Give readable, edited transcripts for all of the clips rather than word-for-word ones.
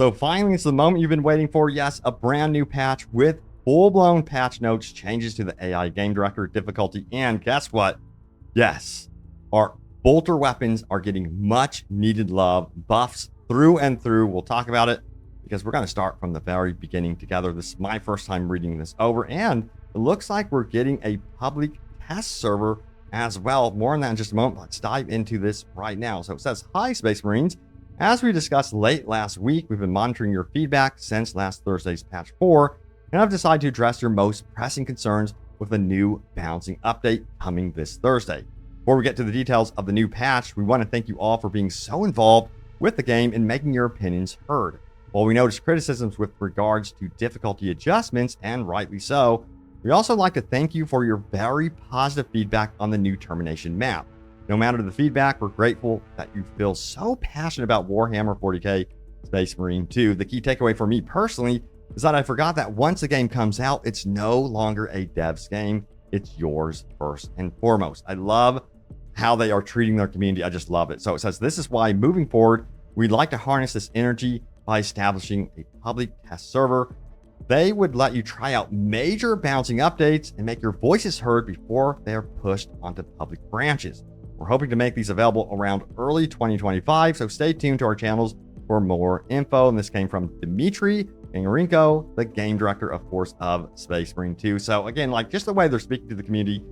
So finally, it's the moment you've been waiting for. Yes, a brand new patch with full-blown patch notes, changes to the AI game director difficulty, and guess what? Yes, our bolter weapons are getting much needed love, buffs through and through. We'll talk about it because we're going to start from the very beginning together. This is my first time reading this over, and it looks like we're getting a public test server as well. More on that in just a moment. Let's dive into this right now. So it says, "Hi, Space Marines. As we discussed late last week, we've been monitoring your feedback since last Thursday's patch 4, and I've decided to address your most pressing concerns with a new balancing update coming this Thursday. Before we get to the details of the new patch, we want to thank you all for being so involved with the game and making your opinions heard. While we noticed criticisms with regards to difficulty adjustments, and rightly so, we also like to thank you for your very positive feedback on the new termination map. No matter the feedback, we're grateful that you feel so passionate about Warhammer 40K Space Marine 2. The key takeaway for me personally is that I forgot that once the game comes out, it's no longer a dev's game. It's yours first and foremost." I love how they are treating their community. I just love it. So it says, "This is why moving forward, we'd like to harness this energy by establishing a public test server. They would let you try out major balancing updates and make your voices heard before they're pushed onto public branches. We're hoping to make these available around early 2025, so stay tuned to our channels for more info." And this came from Dmitry Gangarenko, the game director, of course, of Space Marine 2. So again, like just the way they're speaking to the community,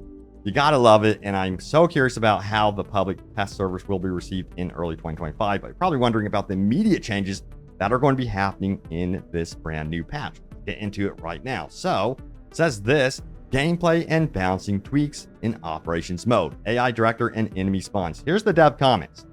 you gotta love it. And I'm so curious about how the public test servers will be received in early 2025. But you're probably wondering about the immediate changes that are going to be happening in this brand new patch. Let's get into it right now. So it says this: "Gameplay and balancing tweaks in operations mode, AI director and enemy spawns." Here's the dev comments.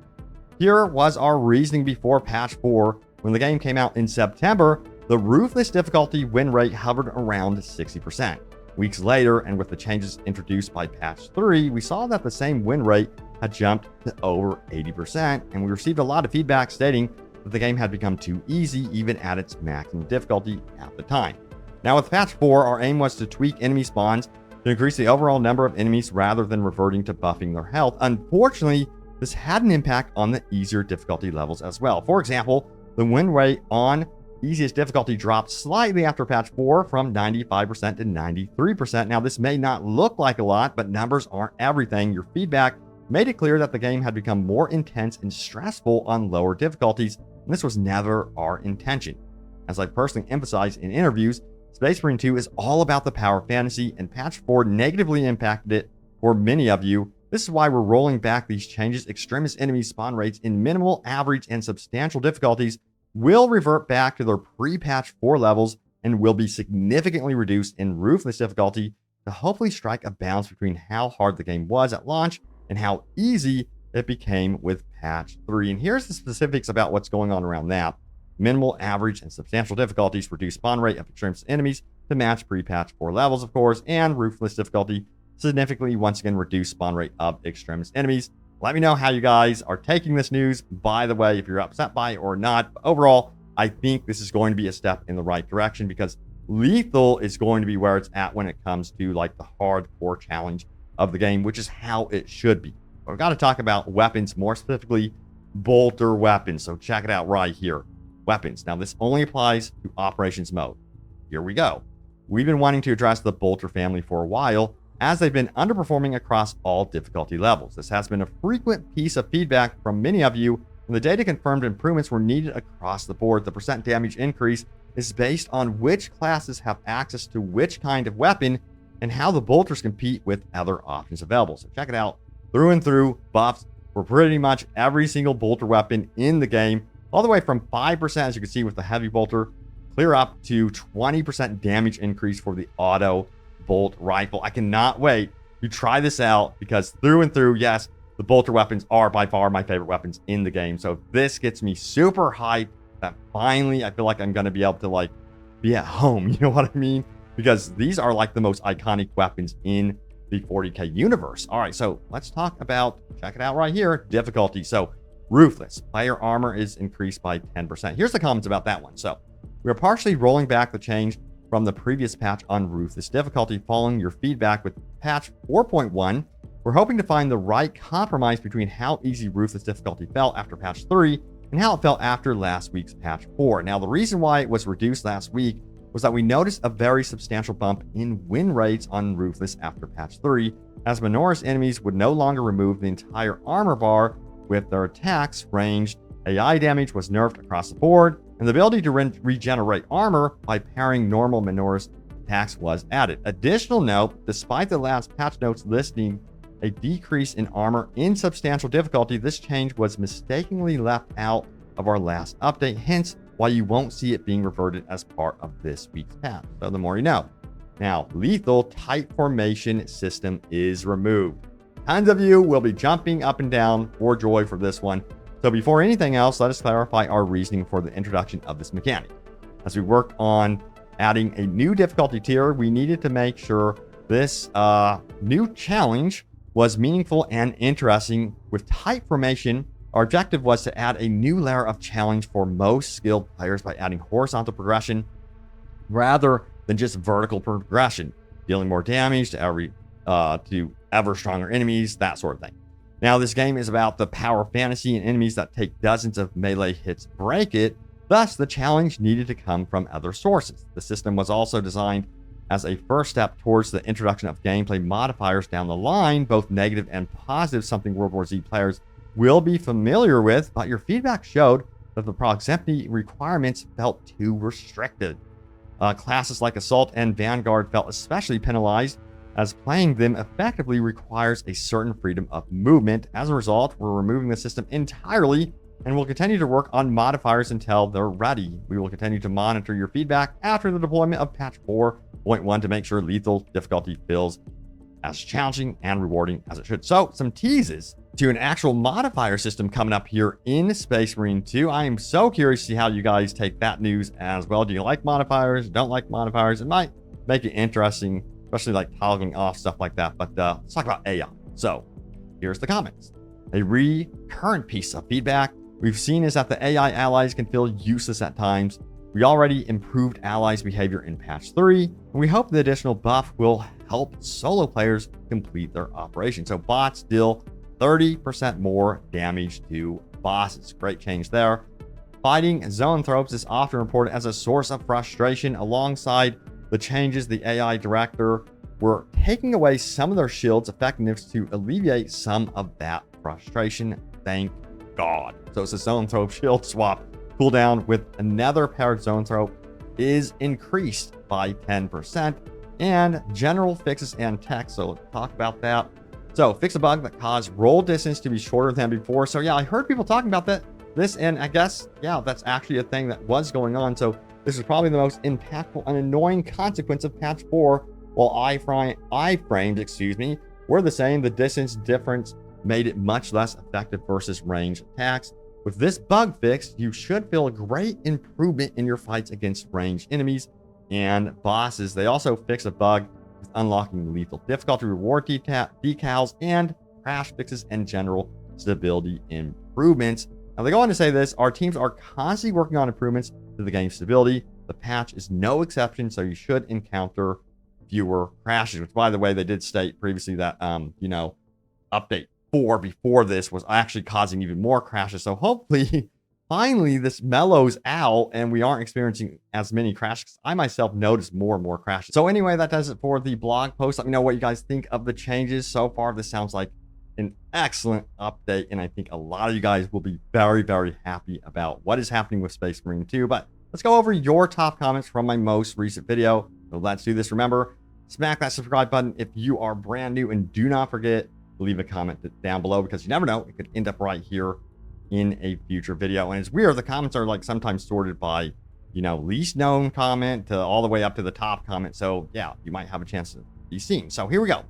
"Here was our reasoning before patch 4. When the game came out in September, the ruthless difficulty win rate hovered around 60%. Weeks later, and with the changes introduced by patch 3, we saw that the same win rate had jumped to over 80%, and we received a lot of feedback stating that the game had become too easy even at its maximum difficulty at the time. Now with patch 4, our aim was to tweak enemy spawns to increase the overall number of enemies rather than reverting to buffing their health. Unfortunately, this had an impact on the easier difficulty levels as well. For example, the win rate on easiest difficulty dropped slightly after patch 4 from 95% to 93%. Now this may not look like a lot, but numbers aren't everything. Your feedback made it clear that the game had become more intense and stressful on lower difficulties, and this was never our intention. As I personally emphasized in interviews, Space Marine 2 is all about the power of fantasy, and patch 4 negatively impacted it for many of you. This is why we're rolling back these changes. Extremist enemy spawn rates in minimal, average, and substantial difficulties will revert back to their pre-patch 4 levels and will be significantly reduced in ruthless difficulty to hopefully strike a balance between how hard the game was at launch and how easy it became with patch 3. And here's the specifics about what's going on around that. Minimal, average, and substantial difficulties reduce spawn rate of extremist enemies to match pre-patch 4 levels, of course, and ruthless difficulty significantly once again reduce spawn rate of extremist enemies. Let me know how you guys are taking this news, by the way, if you're upset by it or not. But overall, I think this is going to be a step in the right direction because lethal is going to be where it's at when it comes to like the hardcore challenge of the game, which is how it should be. But we've got to talk about weapons, more specifically bolter weapons. So check it out right here. Weapons. Now this only applies to operations mode. Here we go. We've been wanting to address the bolter family for a while, as they've been underperforming across all difficulty levels. This has been a frequent piece of feedback from many of you, and the data confirmed improvements were needed across the board. The percent damage increase is based on which classes have access to which kind of weapon and how the bolters compete with other options available. So check it out. Through and through, buffs for pretty much every single bolter weapon in the game, all the way from 5%, as you can see with the heavy bolter, clear up to 20% damage increase for the auto bolt rifle. I cannot wait to try this out because through and through, yes, the bolter weapons are by far my favorite weapons in the game. So this gets me super hyped that finally I feel like I'm going to be able to like be at home. You know what I mean? Because these are like the most iconic weapons in the 40K universe. All right, so let's talk about, check it out right here, difficulty. So ruthless player armor is increased by 10%. Here's the comments about that one. So we are partially rolling back the change from the previous patch on ruthless difficulty following your feedback with patch 4.1. We're hoping to find the right compromise between how easy ruthless difficulty felt after patch 3 and how it felt after last week's patch 4. Now, the reason why it was reduced last week was that we noticed a very substantial bump in win rates on Ruthless after patch 3, as Minora's enemies would no longer remove the entire armor bar with their attacks. Ranged AI damage was nerfed across the board, and the ability to regenerate armor by parrying normal Minora's attacks was added. Additional note, despite the last patch notes listing a decrease in armor in substantial difficulty, this change was mistakenly left out of our last update, hence why you won't see it being reverted as part of this week's patch. So the more you know. Now, lethal type formation system is removed. Tons of you will be jumping up and down for joy for this one. So before anything else, let us clarify our reasoning for the introduction of this mechanic. As we worked on adding a new difficulty tier, we needed to make sure this new challenge was meaningful and interesting. With type formation, our objective was to add a new layer of challenge for most skilled players by adding horizontal progression rather than just vertical progression, dealing more damage to ever stronger enemies, that sort of thing. Now, this game is about the power of fantasy, and enemies that take dozens of melee hits break it. Thus, the challenge needed to come from other sources. The system was also designed as a first step towards the introduction of gameplay modifiers down the line, both negative and positive, something World War Z players will be familiar with, but your feedback showed that the proximity requirements felt too restricted. Classes like Assault and Vanguard felt especially penalized, as playing them effectively requires a certain freedom of movement. As a result, we're removing the system entirely, and we'll continue to work on modifiers until they're ready. We will continue to monitor your feedback after the deployment of patch 4.1 to make sure lethal difficulty feels as challenging and rewarding as it should. So, some teases to an actual modifier system coming up here in Space Marine 2. I am so curious to see how you guys take that news as well. Do you like modifiers? Don't like modifiers? It might make it interesting, especially like toggling off stuff like that. But let's talk about AI. So, here's the comments. A recurrent piece of feedback we've seen is that the AI allies can feel useless at times. We already improved allies' behavior in patch 3, and we hope the additional buff will help solo players complete their operation. So bots deal 30% more damage to bosses. Great change there. Fighting zoanthropes is often reported as a source of frustration. Alongside the changes, the AI director were taking away some of their shields' effectiveness to alleviate some of that frustration. Thank God. So it's a zoanthrope shield swap. Cooldown with another paired zoanthrope is increased by 10%, and general fixes and text. So let's talk about that. So fix a bug that caused roll distance to be shorter than before. So yeah, I heard people talking about this, and I guess, yeah, that's actually a thing that was going on. So this is probably the most impactful and annoying consequence of patch 4. While iframes, were the same, the distance difference made it much less effective versus range attacks. With this bug fixed, you should feel a great improvement in your fights against ranged enemies and bosses. They also fix a bug with unlocking lethal difficulty reward decals and crash fixes and general stability improvements. Now they go on to say this: our teams are constantly working on improvements to the game's stability. The patch is no exception, so you should encounter fewer crashes, which, by the way, they did state previously that update 4 before this was actually causing even more crashes. So hopefully finally this mellows out and we aren't experiencing as many crashes. I myself noticed more and more crashes. So anyway, that does it for the blog post. Let me know what you guys think of the changes so far. This sounds like an excellent update, and I think a lot of you guys will be very, very happy about what is happening with Space Marine 2. But let's go over your top comments from my most recent video. So let's do this. Remember, smack that subscribe button if you are brand new, and do not forget to leave a comment down below, because you never know, it could end up right here in a future video. And it's weird, the comments are like sometimes sorted by, least known comment to all the way up to the top comment. So yeah, you might have a chance to be seen. So here we go.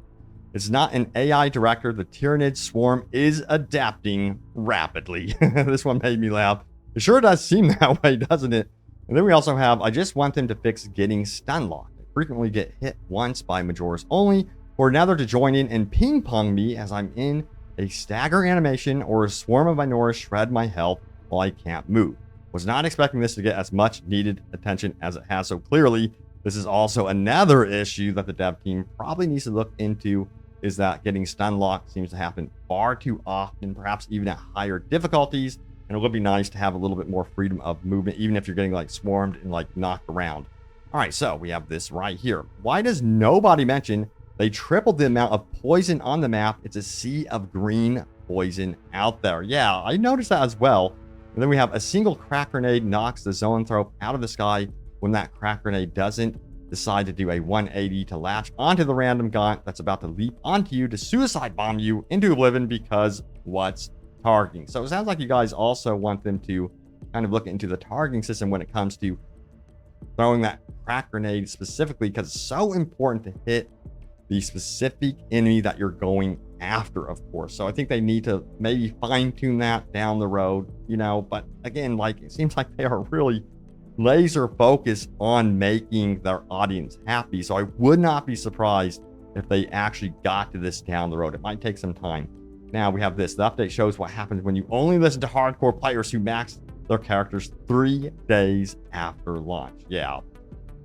It's not an AI director. The Tyranid swarm is adapting rapidly. This one made me laugh. It sure does seem that way, doesn't it? And then we also have, I just want them to fix getting stun locked. I frequently get hit once by Majora's only, or another to join in and ping pong me as I'm in a stagger animation, or a swarm of Minoras shred my health while I can't move. Was not expecting this to get as much needed attention as it has. So clearly, this is also another issue that the dev team probably needs to look into, is that getting stun locked seems to happen far too often, perhaps even at higher difficulties. And it would be nice to have a little bit more freedom of movement, even if you're getting like swarmed and like knocked around. All right, so we have this right here. Why does nobody mention they tripled the amount of poison on the map? It's a sea of green poison out there. Yeah, I noticed that as well. And then we have a single crack grenade knocks the zoanthrope out of the sky when that crack grenade doesn't decide to do a 180 to latch onto the random gaunt that's about to leap onto you to suicide bomb you into oblivion because what's targeting. So it sounds like you guys also want them to kind of look into the targeting system when it comes to throwing that crack grenade specifically, because it's so important to hit the specific enemy that you're going after, of course. So I think they need to maybe fine-tune that down the road, you know. But again, like, it seems like they are really laser focused on making their audience happy. So I would not be surprised if they actually got to this down the road. It might take some time. Now we have this. The update shows what happens when you only listen to hardcore players who max their characters 3 days after launch. Yeah.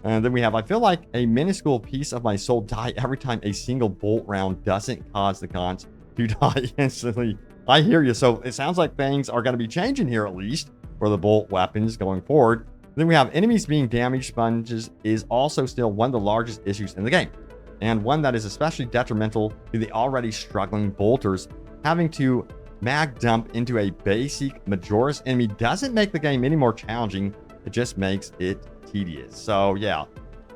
And then we have, I feel like a minuscule piece of my soul die every time a single bolt round doesn't cause the gaunts to die instantly. I hear you. So it sounds like things are going to be changing here, at least for the bolt weapons going forward. Then we have enemies being damage sponges is also still one of the largest issues in the game, and one that is especially detrimental to the already struggling bolters. Having to mag dump into a basic Majora's enemy doesn't make the game any more challenging. It just makes it tedious. So yeah,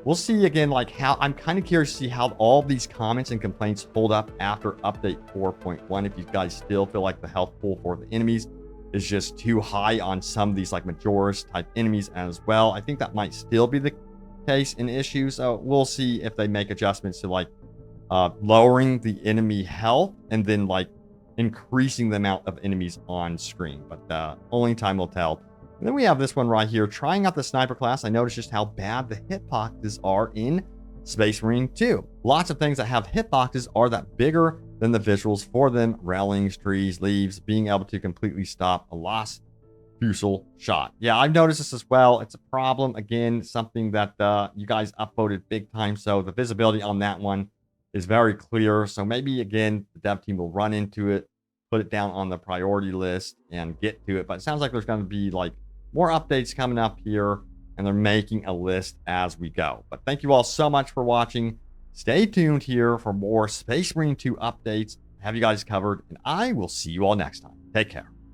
we'll see again, like, how I'm kind of curious to see how all these comments and complaints hold up after update 4.1. If you guys still feel like the health pool for the enemies is just too high on some of these like Majora's type enemies as well. I think that might still be the case in issues. So we'll see if they make adjustments to like lowering the enemy health and then like increasing the amount of enemies on screen. But only time will tell. And then we have this one right here. Trying out the sniper class, I noticed just how bad the hitboxes are in Space Marine 2. Lots of things that have hitboxes are that bigger than the visuals for them. Railings, trees, leaves, being able to completely stop a lost fusel shot. Yeah, I've noticed this as well. It's a problem. Again, something that you guys upvoted big time. So the visibility on that one is very clear. So maybe, again, the dev team will run into it, put it down on the priority list and get to it. But it sounds like there's going to be like more updates coming up here, and they're making a list as we go. But thank you all so much for watching. Stay tuned here for more Space Marine 2 updates. Have you guys covered, and I will see you all next time. Take care.